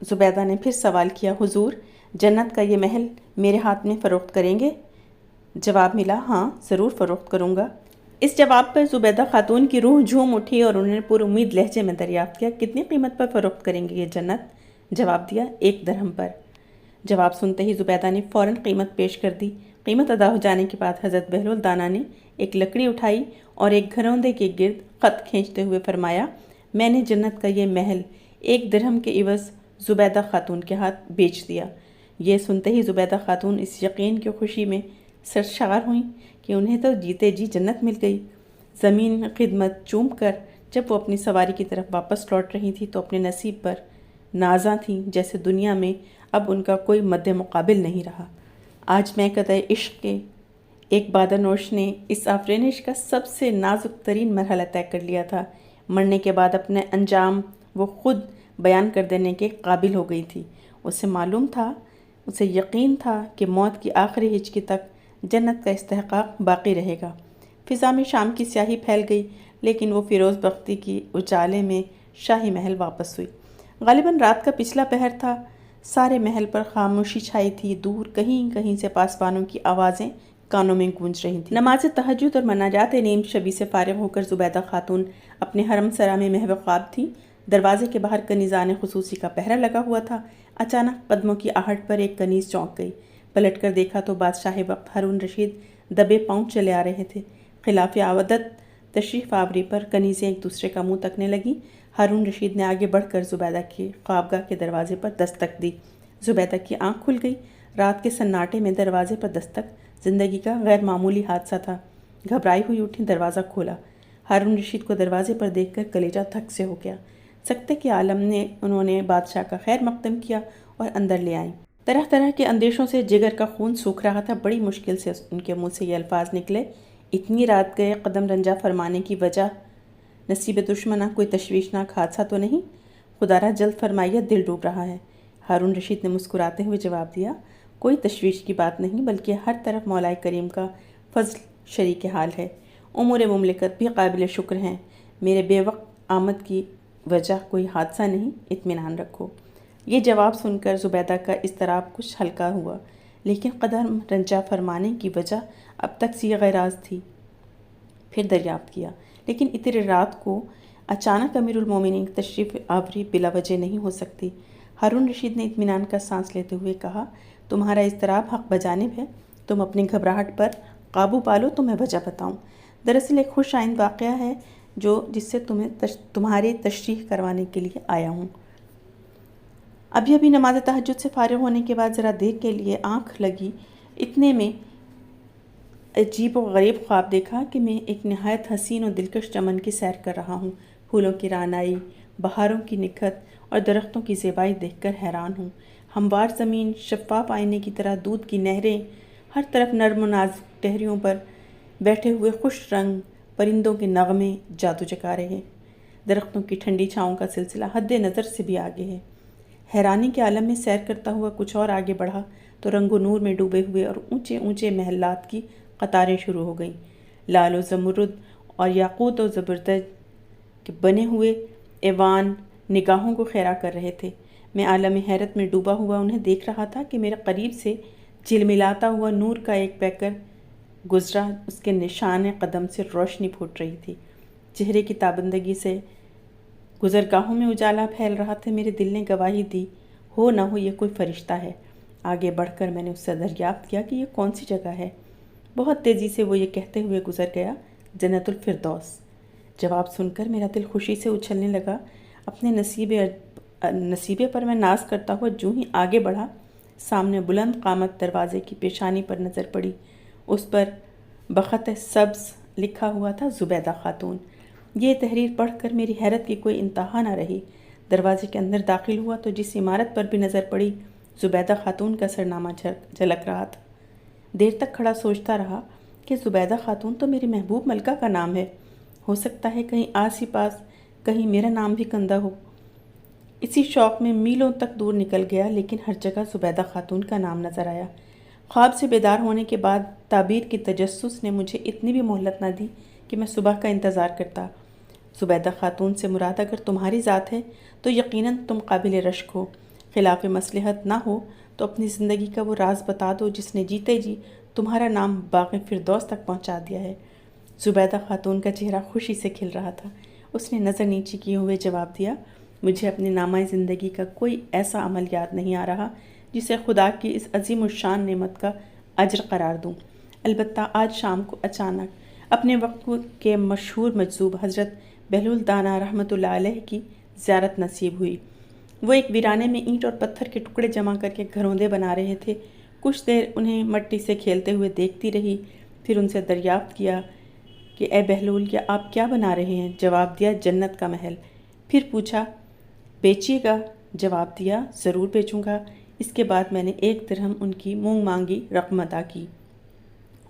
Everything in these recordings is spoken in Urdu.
زبیدہ نے پھر سوال کیا، حضور جنت کا یہ محل میرے ہاتھ میں فروخت کریں گے؟ جواب ملا، ہاں ضرور فروخت کروں گا۔ اس جواب پر زبیدہ خاتون کی روح جھوم اٹھی اور انہوں نے پر امید لہجے میں دریافت کیا، کتنی قیمت پر فروخت کریں گے یہ جنت؟ جواب دیا، 1 درہم پر۔ جواب سنتے ہی زبیدہ نے فوراً قیمت پیش کر دی۔ قیمت ادا ہو جانے کے بعد حضرت بہلول دانا نے ایک لکڑی اٹھائی اور ایک گھروندے کے گرد خط کھینچتے ہوئے فرمایا، میں نے جنت کا یہ محل 1 درہم کے عوض زبیدہ خاتون کے ہاتھ بیچ دیا۔ یہ سنتے ہی زبیدہ خاتون اس یقین کی خوشی میں سرشار ہوئیں کہ انہیں تو جیتے جی جنت مل گئی۔ زمین خدمت چوم کر جب وہ اپنی سواری کی طرف واپس لوٹ رہی تھی تو اپنے نصیب پر نازاں تھیں، جیسے دنیا میں اب ان کا کوئی مد مقابل نہیں رہا۔ آج محکتہ عشق کے ایک بادنوش نے اس آفرینش کا سب سے نازک ترین مرحلہ طے کر لیا تھا۔ مرنے کے بعد اپنے انجام وہ خود بیان کر دینے کے قابل ہو گئی تھی۔ اسے معلوم تھا، اسے یقین تھا کہ موت کی آخری ہچکی تک جنت کا استحقاق باقی رہے گا۔ فضا میں شام کی سیاہی پھیل گئی، لیکن وہ فیروز بختی کی اجالے میں شاہی محل واپس ہوئی۔ غالباً رات کا پچھلا پہر تھا۔ سارے محل پر خاموشی چھائی تھی۔ دور کہیں کہیں سے پاسبانوں کی آوازیں کانوں میں گونج رہی تھیں۔ نماز تہجد اور مناجات نیم شبی سے فارغ ہو کر زبیدہ خاتون اپنے حرم سرا میں محو خواب تھی۔ دروازے کے باہر کنیزان خصوصی کا پہرا لگا ہوا تھا۔ اچانک قدموں کی آہٹ پر ایک کنیز چونک گئی۔ پلٹ کر دیکھا تو بادشاہ وقت ہارون رشید دبے پاؤں چلے آ رہے تھے۔ خلاف عادت تشریف آوری پر کنیزیں ایک دوسرے کا منہ تکنے لگیں۔ ہارون رشید نے آگے بڑھ کر زبیدہ کی خوابگاہ کے دروازے پر دستک دی۔ زبیدہ کی آنکھ کھل گئی۔ رات کے سناٹے میں دروازے پر دستک زندگی کا غیر معمولی حادثہ تھا۔ گھبرائی ہوئی اٹھی، دروازہ کھولا۔ ہارون رشید کو دروازے پر دیکھ کر کلیجہ دھک سے ہو گیا۔ سکتے کے عالم نے انہوں نے بادشاہ کا خیر مقدم کیا اور اندر لے آئیں۔ طرح طرح کے اندیشوں سے جگر کا خون سوکھ رہا تھا۔ بڑی مشکل سے ان کے منہ سے یہ الفاظ نکلے، اتنی رات گئے قدم رنجا فرمانے کی وجہ نصیب دشمنہ کوئی تشویشناک حادثہ تو نہیں؟ خدا را جلد فرمائیے، دل ڈوب رہا ہے۔ ہارون رشید نے مسکراتے ہوئے جواب دیا، کوئی تشویش کی بات نہیں، بلکہ ہر طرف مولا کریم کا فضل شریک حال ہے۔ امور مملکت بھی قابل شکر ہیں۔ میرے بے وقت آمد کی وجہ کوئی حادثہ نہیں، اطمینان رکھو۔ یہ جواب سن کر زبیدہ کا اضطراب کچھ ہلکا ہوا، لیکن قدم رنجا فرمانے کی وجہ اب تک صیغہ راز تھی۔ پھر دریافت کیا، لیکن اتنی رات کو اچانک امیر المومنین کی تشریف آوری بلا وجہ نہیں ہو سکتی۔ ہارون رشید نے اطمینان کا سانس لیتے ہوئے کہا، تمہارا اضطراب حق بجانب ہے، تم اپنی گھبراہٹ پر قابو پالو تو میں وجہ بتاؤں۔ دراصل ایک خوش آئند واقعہ ہے جس سے تمہاری تشریح کروانے کے لیے آیا ہوں۔ ابھی نماز تہجد سے فارغ ہونے کے بعد ذرا دیر کے لیے آنکھ لگی، اتنے میں عجیب و غریب خواب دیکھا کہ میں ایک نہایت حسین اور دلکش چمن کی سیر کر رہا ہوں۔ پھولوں کی رعنائی، بہاروں کی نکھت اور درختوں کی زیبائی دیکھ کر حیران ہوں۔ ہموار زمین، شفاف آئینے کی طرح دودھ کی نہریں، ہر طرف نرم و نازک ٹہریوں پر بیٹھے ہوئے خوش رنگ پرندوں کے نغمے جادو جگا رہے ہیں۔ درختوں کی ٹھنڈی چھاؤں کا سلسلہ حد نظر سے بھی آگے ہے۔ حیرانی کے عالم میں سیر کرتا ہوا کچھ اور آگے بڑھا تو رنگ و نور میں ڈوبے ہوئے اور اونچے اونچے محلات کی قطاریں شروع ہو گئیں۔ لال و زمرد اور یاقوت و زبرجد کے بنے ہوئے ایوان نگاہوں کو خیرہ کر رہے تھے۔ میں عالم حیرت میں ڈوبا ہوا انہیں دیکھ رہا تھا کہ میرے قریب سے جھلملاتا ہوا نور کا ایک پیکر گزرا، اس کے نشان قدم سے روشنی پھوٹ رہی تھی۔ چہرے کی تابندگی سے گزرگاہوں میں اجالا پھیل رہا تھا۔ میرے دل نے گواہی دی، ہو نہ ہو یہ کوئی فرشتہ ہے۔ آگے بڑھ کر میں نے اس سے دریافت کیا کہ یہ کون سی جگہ ہے۔ بہت تیزی سے وہ یہ کہتے ہوئے گزر گیا، جنت الفردوس۔ جواب سن کر میرا دل خوشی سے اچھلنے لگا۔ اپنے نصیبے پر میں ناز کرتا ہوا جو ہی آگے بڑھا، سامنے بلند قامت دروازے کی پیشانی پر نظر پڑی۔ اس پر بخط سبز لکھا ہوا تھا، زبیدہ خاتون۔ یہ تحریر پڑھ کر میری حیرت کی کوئی انتہا نہ رہی۔ دروازے کے اندر داخل ہوا تو جس عمارت پر بھی نظر پڑی، زبیدہ خاتون کا سرنامہ جھلک رہا تھا۔ دیر تک کھڑا سوچتا رہا کہ زبیدہ خاتون تو میری محبوب ملکہ کا نام ہے، ہو سکتا ہے کہیں آس ہی پاس کہیں میرا نام بھی کندہ ہو۔ اسی شوق میں میلوں تک دور نکل گیا، لیکن ہر جگہ زبیدہ خاتون کا نام نظر آیا۔ خواب سے بیدار ہونے کے بعد تعبیر کی تجسس نے مجھے اتنی بھی مہلت نہ دی کہ میں صبح کا انتظار کرتا۔ زبیدہ خاتون سے مراد اگر تمہاری ذات ہے تو یقیناً تم قابل رشک ہو۔ خلاف مصلحت نہ ہو تو اپنی زندگی کا وہ راز بتا دو جس نے جیتے جی تمہارا نام باغ فردوس تک پہنچا دیا ہے۔ زبیدہ خاتون کا چہرہ خوشی سے کھل رہا تھا۔ اس نے نظر نیچی کیے ہوئے جواب دیا، مجھے اپنے نامہ زندگی کا کوئی ایسا عمل یاد نہیں آ رہا جسے خدا کی اس عظیم الشان نعمت کا اجر قرار دوں۔ البتہ آج شام کو اچانک اپنے وقت کے مشہور مجذوب حضرت بہلول دانا رحمۃ اللہ علیہ کی زیارت نصیب ہوئی۔ وہ ایک ویرانے میں اینٹ اور پتھر کے ٹکڑے جمع کر کے گھروندے بنا رہے تھے۔ کچھ دیر انہیں مٹی سے کھیلتے ہوئے دیکھتی رہی، پھر ان سے دریافت کیا کہ اے بہلول، یہ آپ کیا بنا رہے ہیں؟ جواب دیا، جنت کا محل۔ پھر پوچھا، بیچیے گا؟ جواب دیا، ضرور بیچوں گا۔ اس کے بعد میں نے 1 درہم ان کی منہ مانگی رقم ادا کی۔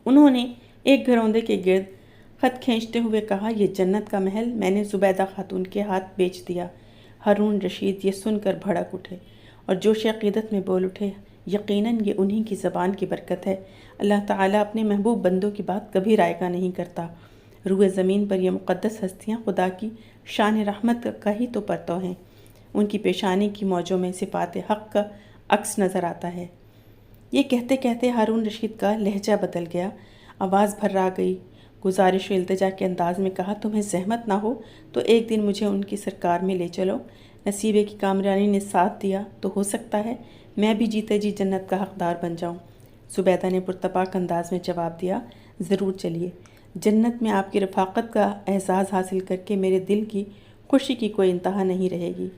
انہوں نے ایک گھروندے کے گرد خط کھینچتے ہوئے کہا، یہ جنت کا محل میں نے زبیدہ خاتون کے ہاتھ بیچ دیا۔ ہارون رشید یہ سن کر بھڑک اٹھے اور جوش عقیدت میں بول اٹھے، یقیناً یہ انہی کی زبان کی برکت ہے۔ اللہ تعالیٰ اپنے محبوب بندوں کی بات کبھی رائگاں نہیں کرتا۔ روئے زمین پر یہ مقدس ہستیاں خدا کی شان رحمت کا ہی تو پرتو ہیں۔ ان کی پیشانی کی موجوں میں صفات حق کا عکس نظر آتا ہے۔ یہ کہتے کہتے ہارون رشید کا لہجہ بدل گیا، آواز بھرا گئی، گزارش و التجا کے انداز میں کہا، تمہیں زحمت نہ ہو تو ایک دن مجھے ان کی سرکار میں لے چلو۔ نصیبے کی کامرانی نے ساتھ دیا تو ہو سکتا ہے میں بھی جیتے جی جنت کا حقدار بن جاؤں۔ زبیدہ نے پرتپاک انداز میں جواب دیا، ضرور چلیے۔ جنت میں آپ کی رفاقت کا اعزاز حاصل کر کے میرے دل کی خوشی کی کوئی انتہا نہیں رہے گی۔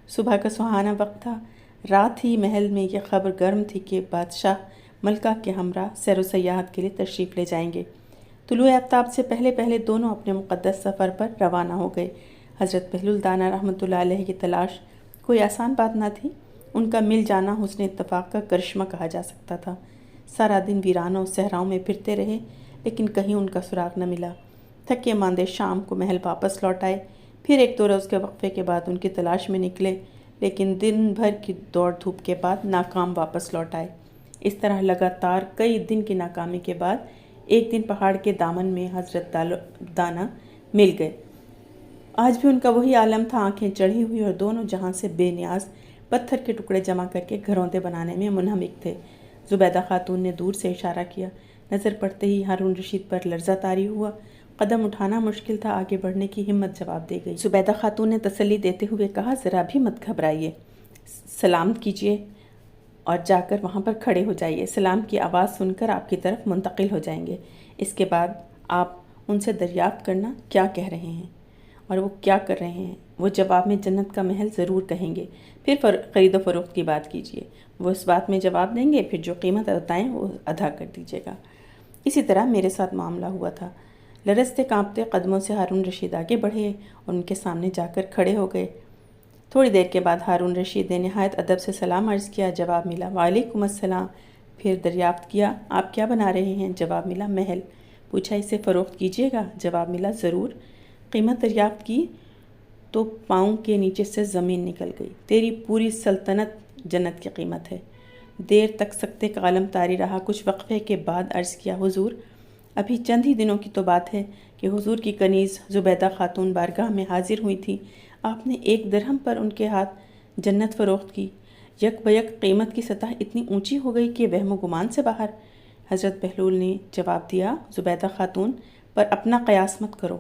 صبح کا سہانا وقت تھا۔ رات ہی محل میں یہ خبر گرم تھی کہ بادشاہ ملکہ کے ہمراہ سیر و سیاحت کے لیے تشریف لے جائیں گے۔ طلوع آفتاب سے پہلے پہلے دونوں اپنے مقدس سفر پر روانہ ہو گئے۔ حضرت بہلول دانا رحمۃ اللہ علیہ کی تلاش کوئی آسان بات نہ تھی۔ ان کا مل جانا حسن اتفاق کا کرشمہ کہا جا سکتا تھا۔ سارا دن ویرانوں و صحراؤں میں پھرتے رہے لیکن کہیں ان کا سراغ نہ ملا۔ تھکے ماندے شام کو محل واپس لوٹ آئے، پھر 1-2 روز کے وقفے کے بعد ان کی تلاش میں نکلے، لیکن دن بھر کی دوڑ دھوپ کے بعد ناکام واپس لوٹ آئے۔ اس طرح لگاتار کئی دن کی ناکامی کے بعد ایک دن پہاڑ کے دامن میں حضرت دانا مل گئے۔ آج بھی ان کا وہی عالم تھا، آنکھیں چڑھی ہوئی اور دونوں جہاں سے بے نیاز پتھر کے ٹکڑے جمع کر کے گھروندے بنانے میں منہمک تھے۔ زبیدہ خاتون نے دور سے اشارہ کیا۔ نظر پڑتے ہی ہارون رشید پر لرزہ طاری ہوا۔ قدم اٹھانا مشکل تھا، آگے بڑھنے کی ہمت جواب دے گئی۔ زبیدہ خاتون نے تسلی دیتے ہوئے کہا، ذرا بھی مت گھبرائیے، سلام کیجیے اور جا کر وہاں پر کھڑے ہو جائیے۔ سلام کی آواز سن کر آپ کی طرف منتقل ہو جائیں گے۔ اس کے بعد آپ ان سے دریافت کرنا کیا کہہ رہے ہیں اور وہ کیا کر رہے ہیں۔ وہ جواب میں جنت کا محل ضرور کہیں گے۔ پھر خرید و فروخت کی بات کیجیے، وہ اس بات میں جواب دیں گے، پھر جو قیمت بتائیں وہ ادا کر دیجیے گا۔ اسی طرح میرے ساتھ معاملہ ہوا تھا۔ لرزتے کانپتے قدموں سے ہارون رشید آگے بڑھے اور ان کے سامنے جا کر کھڑے ہو گئے۔ تھوڑی دیر کے بعد ہارون رشید نے نہایت ادب سے سلام عرض کیا۔ جواب ملا، وعلیکم السلام۔ پھر دریافت کیا، آپ کیا بنا رہے ہیں؟ جواب ملا، محل۔ پوچھا، اسے فروخت کیجیے گا؟ جواب ملا، ضرور۔ قیمت دریافت کی تو پاؤں کے نیچے سے زمین نکل گئی۔ تیری پوری سلطنت جنت کی قیمت ہے۔ دیر تک سکتے کا عالم طاری رہا۔ کچھ وقفے کے بعد عرض کیا، حضور، ابھی چند ہی دنوں کی تو بات ہے کہ حضور کی کنیز زبیدہ خاتون بارگاہ میں حاضر ہوئی تھی۔ آپ نے 1 درہم پر ان کے ہاتھ جنت فروخت کی۔ یک بیک قیمت کی سطح اتنی اونچی ہو گئی کہ وہم و گمان سے باہر۔ حضرت بہلول نے جواب دیا، زبیدہ خاتون پر اپنا قیاس مت کرو،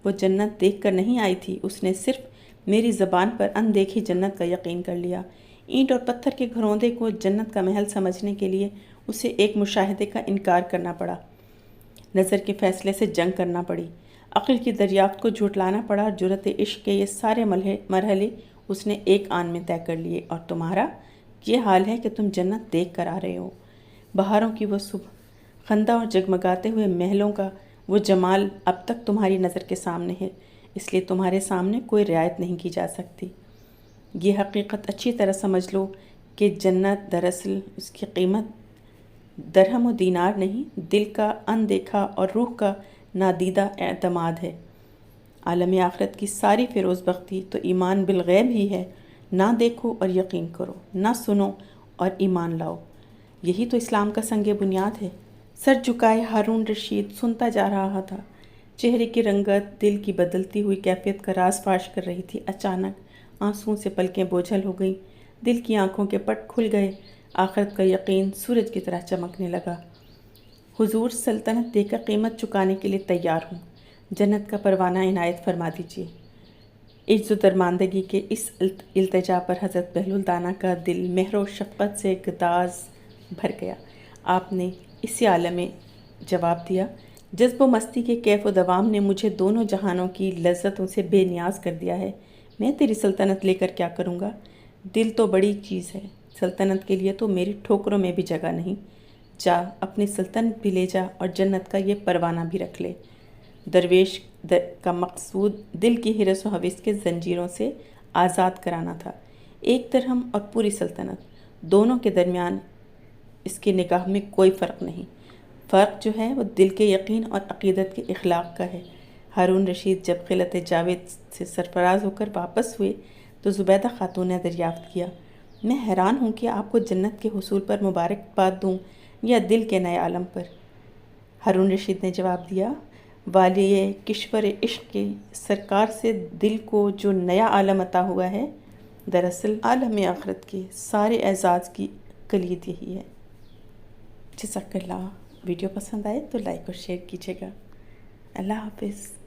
وہ جنت دیکھ کر نہیں آئی تھی، اس نے صرف میری زبان پر اندیکھی جنت کا یقین کر لیا۔ اینٹ اور پتھر کے گھروندے کو جنت کا محل سمجھنے کے لیے اسے ایک مشاہدے کا انکار کرنا پڑا، نظر کے فیصلے سے جنگ کرنا پڑی، عقل کی دریافت کو جھٹلانا پڑا، اور جرأت عشق کے یہ سارے مرحلے اس نے ایک آن میں طے کر لیے۔ اور تمہارا یہ حال ہے کہ تم جنت دیکھ کر آ رہے ہو۔ بہاروں کی وہ صبح، خندہ اور جگمگاتے ہوئے محلوں کا وہ جمال اب تک تمہاری نظر کے سامنے ہے، اس لیے تمہارے سامنے کوئی رعایت نہیں کی جا سکتی۔ یہ حقیقت اچھی طرح سمجھ لو کہ جنت دراصل اس کی قیمت درہم و دینار نہیں، دل کا اندیکھا اور روح کا نادیدہ اعتماد ہے۔ عالم آخرت کی ساری فیروز بختی تو ایمان بالغیب ہی ہے۔ نہ دیکھو اور یقین کرو، نہ سنو اور ایمان لاؤ، یہی تو اسلام کا سنگ بنیاد ہے۔ سر جھکائے ہارون رشید سنتا جا رہا تھا۔ چہرے کی رنگت دل کی بدلتی ہوئی کیفیت کا راز فاش کر رہی تھی۔ اچانک آنسوؤں سے پلکیں بوجھل ہو گئیں، دل کی آنکھوں کے پٹ کھل گئے، آخرت کا یقین سورج کی طرح چمکنے لگا۔ حضور، سلطنت دے کر قیمت چکانے کے لیے تیار ہوں، جنت کا پروانہ عنایت فرما دیجیے۔ عجز و درماندگی کے اس التجا پر حضرت بہلول دانا کا دل مہر و شفقت سے گداز بھر گیا۔ آپ نے اسی عالم میں جواب دیا، جذب و مستی کے کیف و دوام نے مجھے دونوں جہانوں کی لذتوں سے بے نیاز کر دیا ہے، میں تیری سلطنت لے کر کیا کروں گا؟ دل تو بڑی چیز ہے، سلطنت کے لیے تو میری ٹھوکروں میں بھی جگہ نہیں۔ جا اپنی سلطنت بھی لے جا اور جنت کا یہ پروانہ بھی رکھ لے۔ درویش کا مقصود دل کی ہرس و حوث کے زنجیروں سے آزاد کرانا تھا۔ ایک درہم اور پوری سلطنت، دونوں کے درمیان اس کی نگاہ میں کوئی فرق نہیں۔ فرق جو ہے وہ دل کے یقین اور عقیدت کے اخلاق کا ہے۔ ہارون رشید جب قلعت جاوید سے سرفراز ہو کر واپس ہوئے تو زبیدہ خاتون نے دریافت کیا، میں حیران ہوں کہ آپ کو جنت کے حصول پر مبارکباد دوں یا دل کے نئے عالم پر؟ ہارون رشید نے جواب دیا، والی کشور عشق کے سرکار سے دل کو جو نیا عالم عطا ہوا ہے، دراصل عالم آخرت کے سارے اعزاز کی کلید یہی ہے۔ جزاک اللہ۔ ویڈیو پسند آئے تو لائک اور شیئر کیجیے گا۔ اللہ حافظ۔